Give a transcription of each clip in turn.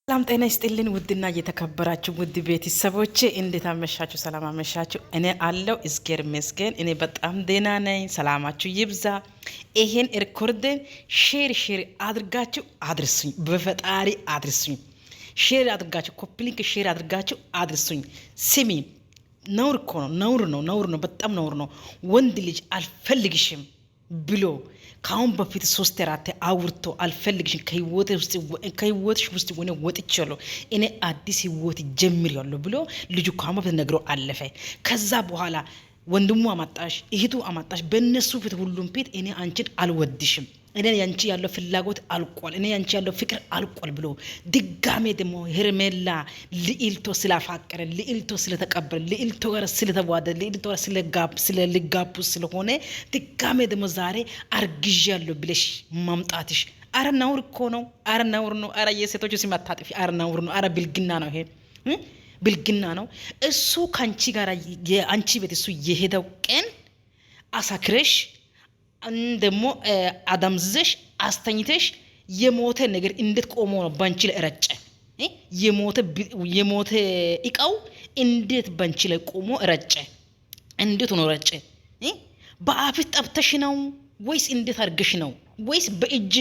ሰላም ጤና ይስጥልን ውድና እየተከበራችሁ ውድ ቤተሰቦቼ እንዴት አመሻችሁ? ሰላም አመሻችሁ? እኔ አለው እዝጌር መስገን እኔ በጣም ደህና ነኝ። ሰላማችሁ ይብዛ። ይሄን ሪኮርደን ሼር አድርጋችሁ አድርሱኝ፣ በፈጣሪ አድርሱኝ። ሼር አድርጋችሁ ኮፕሊንክ ሼር አድርጋችሁ አድርሱኝ። ስሚ፣ ነውር እኮ ነው፣ ነውር ነው፣ በጣም ነውር ነው። ወንድ ልጅ አልፈልግሽም ብሎ ካሁን በፊት 3-4 አውርቶ አልፈልግሽም ከህይወትሽ ውስጥ ሆነ ወጥቻለሁ እኔ አዲስ ህይወት ጀምሬያለሁ ብሎ ልጁ ካሁን በፊት ነግሮ አለፈ። ከዛ በኋላ ወንድሙ አማጣሽ፣ እህቱ አማጣሽ፣ በእነሱ ፊት ሁሉም ፊት እኔ አንቺን አልወድሽም፣ እኔ ያንቺ ያለው ፍላጎት አልቋል፣ እኔ ያንቺ ያለው ፍቅር አልቋል ብሎ ድጋሜ ደግሞ ሄርሜላ ልዕልቶ ስላፋቀረ፣ ልዕልቶ ስለተቀበለ፣ ልዕልቶ ጋር ስለተዋደደ፣ ልዕልቶ ጋር ስለልጋቡ ስለሆነ ድጋሜ ደግሞ ዛሬ አርግዣለሁ ብለሽ ማምጣትሽ አረ ነውር እኮ ነው። አረ ነውር ነው። አረ የሴቶቹ ስም አታጥፊ። አረ ነውር ነው። አረ ብልግና ነው። ይሄ ብልግና ነው። እሱ ካንቺ ጋር የአንቺ ቤት እሱ የሄደው ቀን አሳክረሽ ደግሞ አዳምዝሽ አስተኝተሽ የሞተ ነገር እንዴት ቆሞ ነው ባንቺ ላይ ረጨ? የሞተ እቃው እንዴት ባንቺ ላይ ቆሞ ረጨ? እንዴት ነው ረጨ? በአፍሽ ጠብተሽ ነው ወይስ እንዴት አርገሽ ነው? ወይስ በእጅ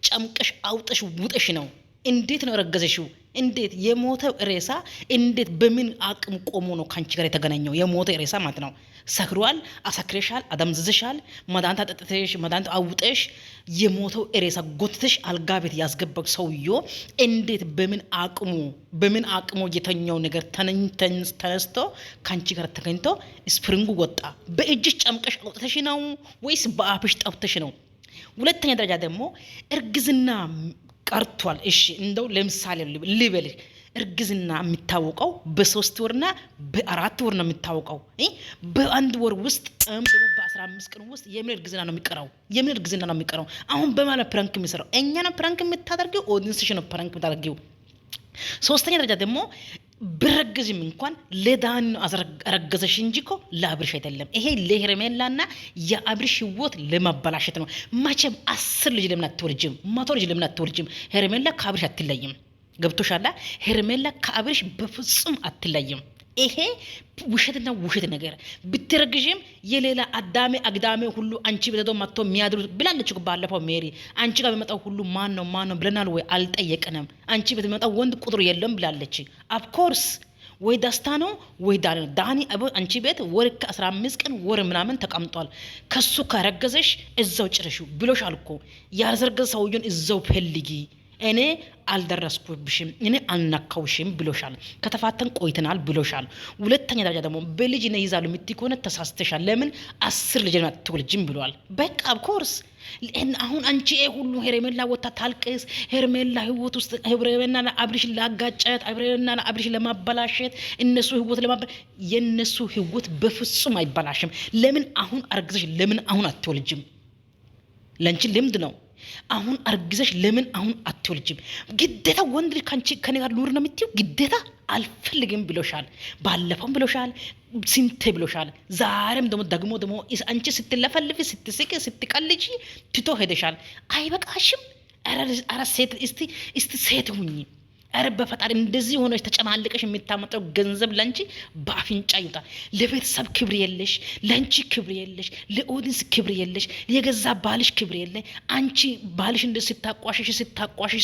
ጨምቀሽ አውጠሽ ውጠሽ ነው? እንዴት ነው ረገዘሽው? እንዴት የሞተ ሬሳ እንዴት በምን አቅም ቆሞ ነው ካንቺ ጋር የተገናኘው? የሞተ ሬሳ ማለት ነው። ሰክሯል፣ አሳክረሻል፣ አደምዝዘሻል፣ መድኃኒት አጠጥተሽ መድኃኒት አውጠሽ የሞተው ሬሳ ጎትተሽ አልጋ ቤት ያስገባው ሰውዮ እንዴት በምን አቅሙ የተኛው ነገር ተነስቶ ካንቺ ጋር ተገኝቶ ስፕሪንጉ ወጣ? በእጅሽ ጨምቀሽ አውጥተሽ ነው ወይስ በአፍሽ ጠብተሽ ነው? ሁለተኛ ደረጃ ደግሞ እርግዝና ቀርቷል። እሺ እንደው ለምሳሌ ልበልሽ፣ እርግዝና የሚታወቀው በ3 ወርና በ4 ወር ነው የሚታወቀው። በአንድ ወር ውስጥ ደግሞ በ15 ቀን ውስጥ የምን እርግዝና ነው የሚቀረው? አሁን በማለት ፕራንክ የሚሰራው እኛ ነው ፕራንክ የምታደርጊው፣ ኦዲንስሽ ነው ፕራንክ የምታደርጊው። ሶስተኛ ደረጃ ደግሞ ብረግዝም እንኳን ለዳን አረገዘሽ እንጂ እኮ ለአብርሽ አይደለም። ይሄ ለሄርሜላና የአብርሽ ህይወት ለማበላሸት ነው። መቼም 10 ልጅ ለምን አትወልጅም? 100 ልጅ ለምን አትወልጅም? ሄርሜላ ከአብርሽ አትለይም። ገብቶሻል? ሄርሜላ ከአብርሽ በፍጹም አትለይም። ይሄ ውሸትና ውሸት ነገር ብትረግዥም የሌላ አግዳሜ ሁሉ አንቺ በተዶ መጥቶ የሚያድሩ ብላለች እኮ ባለፈው ሜሪ። አንቺ ጋር በመጣው ሁሉ ማን ነው ብለናል ወይ? አልጠየቅንም። አንቺ ቤት በመጣው ወንድ ቁጥሩ የለም ብላለች። ኦፍኮርስ ወይ ደስታ ነው ወይ ዳኒ አንቺ ቤት ወር ከ15 ቀን ወር ምናምን ተቀምጧል። ከሱ ካረገዘሽ እዛው ጭረሹ ብሎሻል እኮ። ያልዘረገዘ ሰውየውን እዛው ፈልጊ፣ እኔ አልደረስኩብሽም፣ እኔ አልነካውሽም ብሎሻል። ከተፋተን ቆይተናል ብሎሻል። ሁለተኛ ደረጃ ደግሞ በልጅ ነው ይዛሉ የምትይ ከሆነ ተሳስተሻል። ለምን 10 ልጅ ነው አትወልጂም ብሏል። በቃ ኦፍኮርስ አሁን አንቺ ሁሉ ሄርሜላ ወጣ ታልቅስ፣ ሄርሜላ ህይወት ውስጥ ሄርሜላ አብርሽ ላጋጨት፣ ሄርሜላ አብርሽ ለማበላሸት፣ እነሱ ህይወት የነሱ ህይወት በፍጹም አይበላሽም። ለምን አሁን አርግዘሽ ለምን አሁን አትወልጂም? ለንቺ ልምድ ነው። አሁን አርግዘሽ ለምን አሁን አትወልጅም? ግዴታ ወንድ ልጅ ከኔ ጋር ኑር ነው የምትይው? ግዴታ አልፈልግም ብሎሻል። ባለፈውም ብሎሻል፣ ስንቴ ብሎሻል። ዛሬም ደግሞ አንቺ ስትለፈልፊ ስትስቂ ስትቀልጂ ትቶ ሄደሻል። አይበቃሽም? ኧረ ሴት እስቲ ሴት ሁኚ። ኧረ በፈጣሪ እንደዚህ ሆነሽ ተጨማልቀሽ የምታመጣው ገንዘብ ለአንቺ በአፍንጫ ይውጣ። ለቤተሰብ ክብር የለሽ፣ ለአንቺ ክብር የለሽ፣ ለኦዲንስ ክብር የለሽ፣ የገዛ ባልሽ ክብር የለ። አንቺ ባልሽ እንደ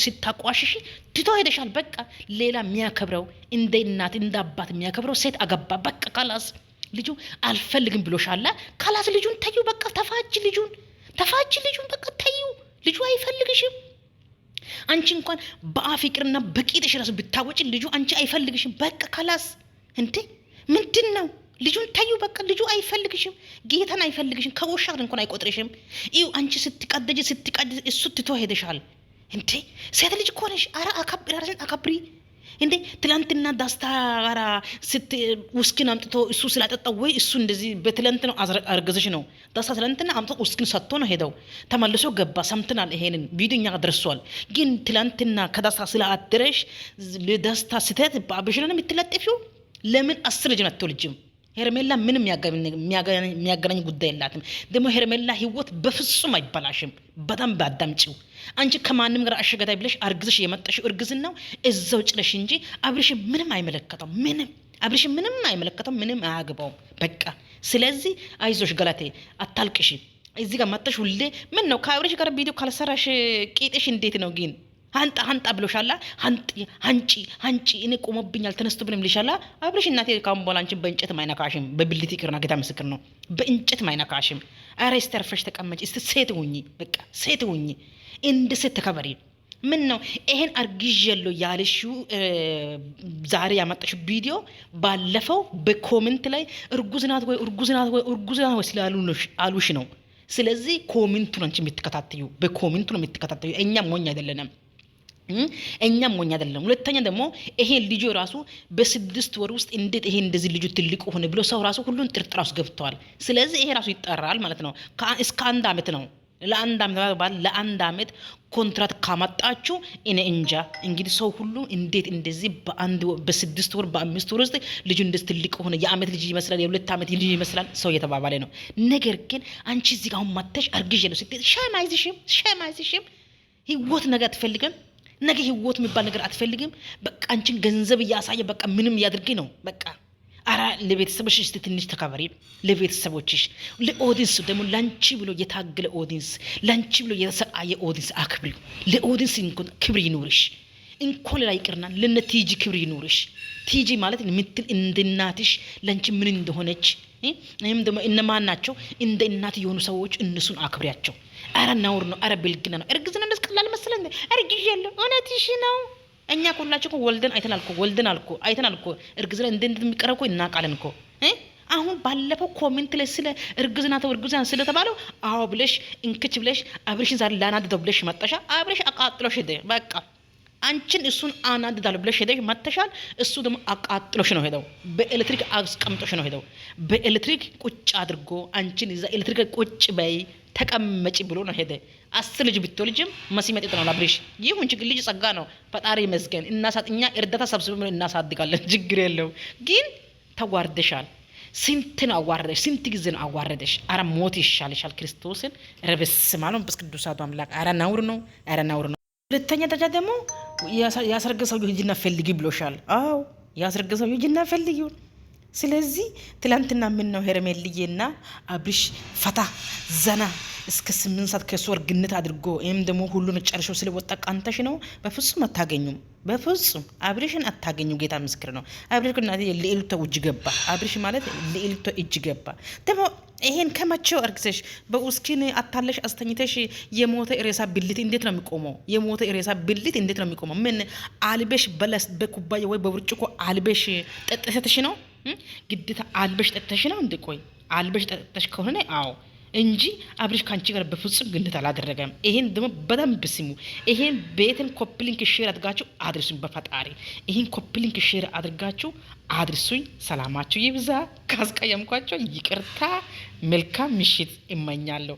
ስታቋሽሽ ትቶ ሄደሻል። በቃ ሌላ የሚያከብረው እንደ እናት እንደ አባት የሚያከብረው ሴት አገባ። በቃ ካላስ ልጁ አልፈልግም ብሎሻላ። ካላስ ልጁን ተዩ። በቃ ተፋጅ ልጁን በቃ ተዩ። ልጁ አይፈልግሽም። አንቺ እንኳን በአፍቅርና በቂጥሽ ራስ ብታወጪ ልጁ አንቺ አይፈልግሽም። በቃ ካላስ እንዴ ምንድን ነው? ልጁን ታዩ። በቃ ልጁ አይፈልግሽም። ጌታን አይፈልግሽም። ከውሻ እንኳን አይቆጥርሽም። ይኸው አንቺ ስትቀደጂ እሱ ትቶ ሄደሻል። እንዴ ሴት ልጅ እኮ ነሽ። ኧረ አከብሪ እንዴ። ትላንትና ዳስታ ጋራ ውስኪን አምጥቶ እሱ ስላጠጣው ወይ እሱ እንደዚህ በትላንት ነው አርገዘሽ ነው። ዳስታ ትላንትና አምጥቶ ውስኪን ሰጥቶ ነው ሄደው። ተመልሶ ገባ። ሰምተናል። ይሄንን ቪዲዮ እኛ ደርሷል። ግን ትላንትና ከዳስታ ስላአደረሽ ለዳስታ ስተት በአብሽ ነው የምትለጥፊው። ለምን 10 ልጅ አትወልጂም? ሄርሜላ ምንም የሚያገናኝ ጉዳይ የላትም። ደግሞ ሄርሜላ ህይወት በፍጹም አይበላሽም። በደንብ አዳምጪው። አንቺ ከማንም ጋር አሸገዳይ ብለሽ አርግዝሽ የመጣሽው እርግዝናው እዛው ጭለሽ እንጂ አብርሽ ምንም አይመለከተው። አብርሽ ምንም አይመለከተው፣ ምንም አያግባውም። በቃ ስለዚህ አይዞሽ ገለቴ፣ አታልቅሽ። እዚህ ጋር መጣሽ ሁሌ ምን ነው ከአብርሽ ጋር ቪዲዮ ካልሰራሽ ቂጥሽ እንዴት ነው ግን? ሀንጣ ብሎሻላ። ሀንጪ እኔ ቆሞብኛል ተነስቶብንም ልሻላ። አብርሽ እናቴ ካሁን በኋላ አንቺን በእንጨት ማይነካሽም። በብልት ይቅርና ጌታ ምስክር ነው፣ በእንጨት ማይነካሽም። ኧረ ስተርፈሽ ተቀመጭ። እስቲ ሴት ሁኚ፣ በቃ ሴት ሁኚ፣ እንደ ሴት ተከበሪ። ምን ነው ይሄን አርግዣለሁ ያልሽው ዛሬ ያመጣሽው ቪዲዮ ባለፈው በኮሜንት ላይ እርጉዝ ናት ወይ ስላሉሽ ነው። ስለዚህ ኮሜንቱን አንቺ የምትከታተዩ በኮሜንቱ ነው የምትከታተዩ። እኛም ሞኝ አይደለንም። ሁለተኛ ደግሞ ይሄ ልጁ ራሱ በ6 ወር ውስጥ እንዴት ይሄ እንደዚህ ልጁ ትልቅ ሆነ ብሎ ሰው ራሱ ሁሉን ጥርጥር ውስጥ ገብተዋል። ስለዚህ ይሄ ራሱ ይጠራል ማለት ነው። እስከ 1 ዓመት ነው። ለአንድ ዓመት ኮንትራት ካመጣችሁ እኔ እንጃ እንግዲህ ሰው ሁሉ እንዴት እንደዚህ በ6 ወር በ5 ወር ውስጥ ልጁ እንደዚህ ትልቅ ሆነ። የዓመት ልጅ ይመስላል፣ የ2 ዓመት ልጅ ይመስላል ሰው እየተባባለ ነው። ነገር ግን አንቺ እዚህ ጋር አሁን መተሽ አርግዣለሁ ስትይ ሸም አይዝሽም? ህይወት ነገር አትፈልግም? ነገ ህይወት የሚባል ነገር አትፈልግም? በቃ አንቺን ገንዘብ እያሳየ በቃ ምንም እያድርጊ ነው በቃ። አራ ለቤተሰቦችሽ እስቲ ትንሽ ተከበሪ። ለቤተሰቦችሽ፣ ለኦዲንስ ደግሞ ላንቺ ብሎ የታገለ ኦዲንስ፣ ላንቺ ብሎ የተሰቃየ ኦዲንስ አክብሪ። ለኦዲንስ እንኳን ክብር ይኖርሽ። እንኳን ሌላ ይቅርና ለነ ቲጂ ክብር ይኖርሽ። ቲጂ ማለት ምትል እንደ እናትሽ ላንቺ ምን እንደሆነች እኔም ደግሞ እነማን ናቸው እንደ እናት የሆኑ ሰዎች እነሱን አክብሪያቸው። አረ ነውር ነው። አረ ብልግና ነው። እርግዝና እንደስ ቀላል መሰለኝ። እርግዣለሁ እውነትሽ ነው። እኛ ሁላችን እኮ ወልደን አይተናል እኮ እርግዝና እንደሚቀረው እኮ እናውቃለን እኮ። አሁን ባለፈው ኮሜንት ላይ ስለ እርግዝና ስለተባለው አዎ ብለሽ እንክች ብለሽ አብርሽን ዛሬ ላናድደው ብለሽ መጣሻ። አብርሽ አቃጥሎሽ ሄደ። በቃ አንቺን እሱን አናድዳለሁ ብለሽ ሄደሽ መተሻል። እሱ ደግሞ አቃጥሎሽ ነው ሄደው። በኤሌክትሪክ አስቀምጦሽ ነው ሄደው። በኤሌክትሪክ ቁጭ አድርጎ አንቺን እዛ ኤሌክትሪክ ቁጭ በይ ተቀመጪ ብሎ ነው ሄደ። 10 ልጅ ብትወልጂም መሲመጥ ነው አብርሽ። ይሁን ችግር ልጅ ጸጋ ነው። ፈጣሪ ይመስገን። እኛ እርዳታ ሰብስበን እናሳድጋለን። ችግር የለው። ግን ተዋርደሻል። ስንት ነው አዋረደሽ? ስንት ጊዜ ነው አዋረደሽ? አረ ሞት ይሻልሻል። ክርስቶስን ረበስ ማለት ነው። በቅዱስ አምላክ አረ ነውር ነው። ሁለተኛ ደረጃ ደግሞ ያስረገሰው ሂጂና ፈልጊ ብሎሻል። አዎ ያስረገሰው ሂጂና ፈልጊው። ስለዚህ ትላንትና ምን ነው ሄርሜልዬና አብርሽ ፈታ ዘና እስከ 8 ሰዓት ከሱ ወር ግንት አድርጎ ይሄም ደግሞ ሁሉን ጨርሾ ስለወጣ ቃንተሽ ነው። በፍጹም አታገኙም። በፍጹም አብርሽን አታገኙ። ጌታ ምስክር ነው። አብርሽ እናቴ ለኤልቶ እጅ ገባ። አብርሽ ማለት ለኤልቶ እጅ ገባ። ደግሞ ይሄን ከመቼው አርግዘሽ በኡስኪን አታለሽ አስተኝተሽ የሞተ ሬሳ ብልት እንዴት ነው የሚቆመው? የሞተ ሬሳ ብልት እንዴት ነው የሚቆመው? ምን አልበሽ በለስ በኩባያ ወይ በብርጭቆ አልበሽ ጠጥተሽ ነው? ግዴታ አልበሽ ጠጥተሽ ነው እንዴ? ቆይ አልበሽ ጠጥተሽ ከሆነ አዎ እንጂ አብርሽ ካንቺ ጋር በፍጹም ግንኙነት አላደረገም። ይሄን ደግሞ በደንብ ስሙ። ይሄን ቤትን ኮፕሊንክ ሼር አድርጋችሁ አድርሱኝ። በፈጣሪ ይሄን ኮፕሊንክ ሼር አድርጋችሁ አድርሱኝ። ሰላማችሁ ይብዛ። ካስቀየምኳቸው ይቅርታ። መልካም ምሽት እመኛለሁ።